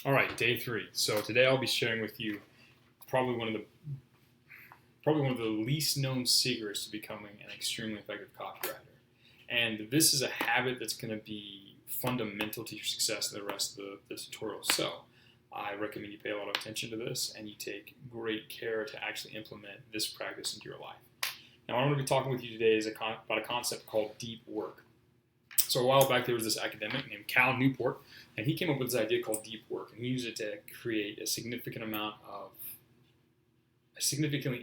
All right, day three. So today I'll be sharing with you probably one of the probably one of the least known secrets to becoming an extremely effective copywriter. And this is a habit that's going to be fundamental to your success in the rest of the tutorial. So I recommend you pay a lot of attention to this and you take great care to actually implement this practice into your life. Now, what I'm going to be talking with you today is about a concept called deep work. So a while back, there was this academic named Cal Newport, and he came up with this idea called deep work, and he used it to create a significantly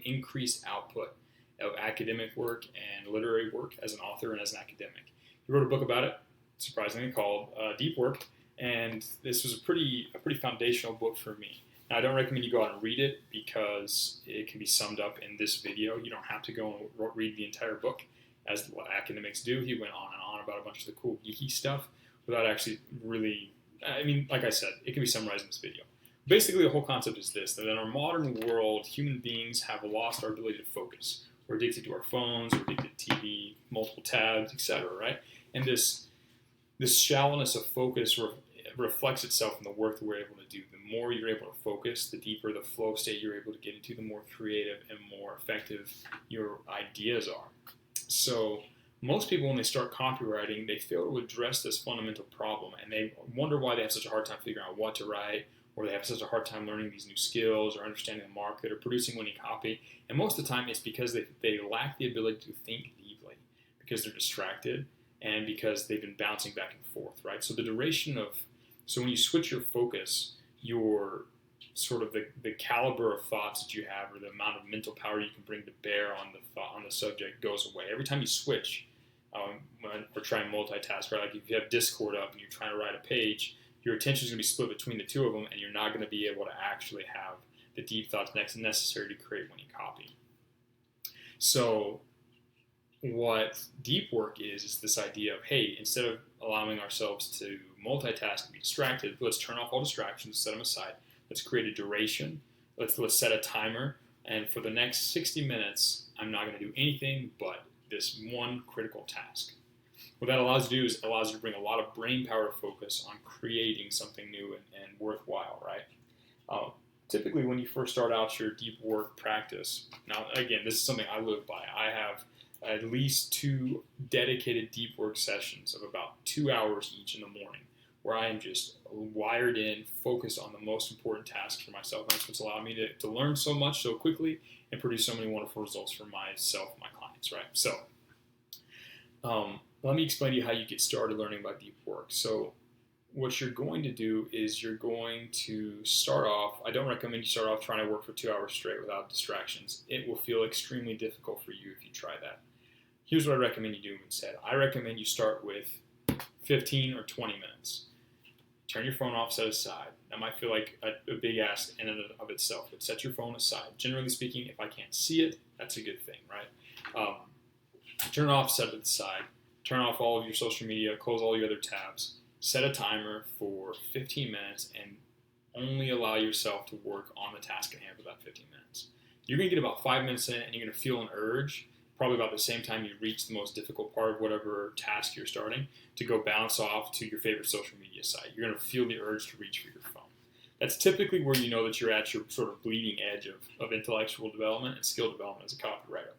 increased output of academic work and literary work as an author and as an academic. He wrote a book about it, surprisingly called Deep Work, and this was a pretty foundational book for me. Now, I don't recommend you go out and read it because it can be summed up in this video. You don't have to go and read the entire book as what academics do. He went on and on about a bunch of the cool geeky stuff without actually really, like I said, it can be summarized in this video. Basically, the whole concept is this: that in our modern world, human beings have lost our ability to focus. We're addicted to our phones, we're addicted to TV, multiple tabs, etc. Right? And this shallowness of focus reflects itself in the work that we're able to do. The more you're able to focus, the deeper the flow state you're able to get into, the more creative and more effective your ideas are. So most people, when they start copywriting, they fail to address this fundamental problem, and they wonder why they have such a hard time figuring out what to write, or they have such a hard time learning these new skills, or understanding the market, or producing winning copy. And most of the time, it's because they lack the ability to think deeply, because they're distracted, and because they've been bouncing back and forth, right? So when you switch your focus, your sort of the caliber of thoughts that you have, or the amount of mental power you can bring to bear on the subject goes away. Every time you switch, or try and multitask, right? Like if you have Discord up and you're trying to write a page, your attention is going to be split between the two of them, and you're not going to be able to actually have the deep thoughts necessary to create winning copy. So what deep work is this idea of, hey, instead of allowing ourselves to multitask and be distracted, let's turn off all distractions, set them aside. Let's create a duration. Let's set a timer. And for the next 60 minutes, I'm not going to do anything but this one critical task. What that allows you to do is allows you to bring a lot of brain power to focus on creating something new and worthwhile, right? Typically, when you first start out your deep work practice, now again, this is something I live by. I have at least 2 dedicated deep work sessions of about 2 hours each in the morning, where I am just wired in, focused on the most important tasks for myself. And that's what's allowed me to learn so much so quickly and produce so many wonderful results for myself and my clients, right? So let me explain to you how you get started learning about deep work. So what you're going to do is you're going to start off, I don't recommend you start off trying to work for 2 hours straight without distractions. It will feel extremely difficult for you if you try that. Here's what I recommend you do instead. I recommend you start with 15 or 20 minutes. Turn your phone off, set it aside. That might feel like a big ask in and of itself, but set your phone aside. Generally speaking, if I can't see it, that's a good thing, right? Turn it off, set it aside. Turn off all of your social media, close all your other tabs. Set a timer for 15 minutes and only allow yourself to work on the task at hand for that 15 minutes. You're going to get about 5 minutes in and you're going to feel an urge, probably about the same time you reach the most difficult part of whatever task you're starting, to go bounce off to your favorite social media site. You're going to feel the urge to reach for your phone. That's typically where you know that you're at your sort of bleeding edge of intellectual development and skill development as a copywriter,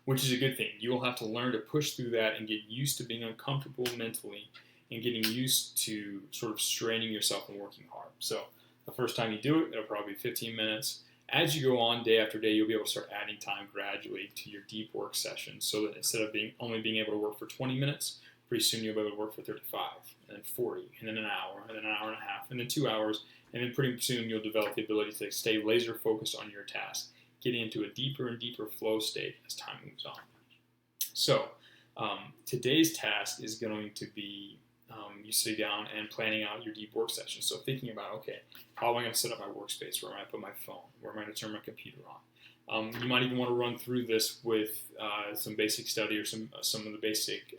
which is a good thing. You will have to learn to push through that and get used to being uncomfortable mentally and getting used to sort of straining yourself and working hard. So the first time you do it, it'll probably be 15 minutes. As you go on day after day, you'll be able to start adding time gradually to your deep work sessions, so that instead of only being able to work for 20 minutes, pretty soon you'll be able to work for 35, and then 40, and then an hour, and then an hour and a half, and then 2 hours, and then pretty soon you'll develop the ability to stay laser focused on your task, getting into a deeper and deeper flow state as time moves on. So today's task is going to be you sit down and planning out your deep work session. So thinking about, okay, how am I going to set up my workspace? Where am I going to put my phone? Where am I going to turn my computer on? You might even want to run through this with some basic study or some of the basic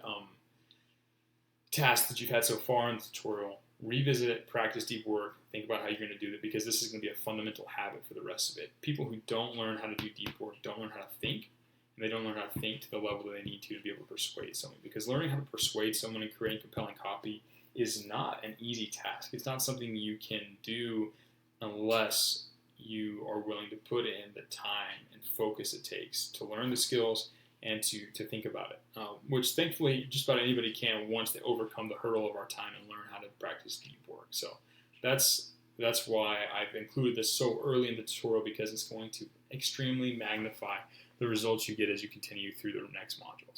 tasks that you've had so far in the tutorial. Revisit it, practice deep work, think about how you're going to do it, because this is going to be a fundamental habit for the rest of it. People who don't learn how to do deep work don't learn how to think, and they don't learn how to think to the level that they need to be able to persuade someone. Because learning how to persuade someone and creating compelling copy is not an easy task. It's not something you can do unless you are willing to put in the time and focus it takes to learn the skills and to think about it, which thankfully just about anybody can once they overcome the hurdle of our time and learn how to practice deep work. So that's why I've included this so early in the tutorial, because it's going to extremely magnify the results you get as you continue through the next modules.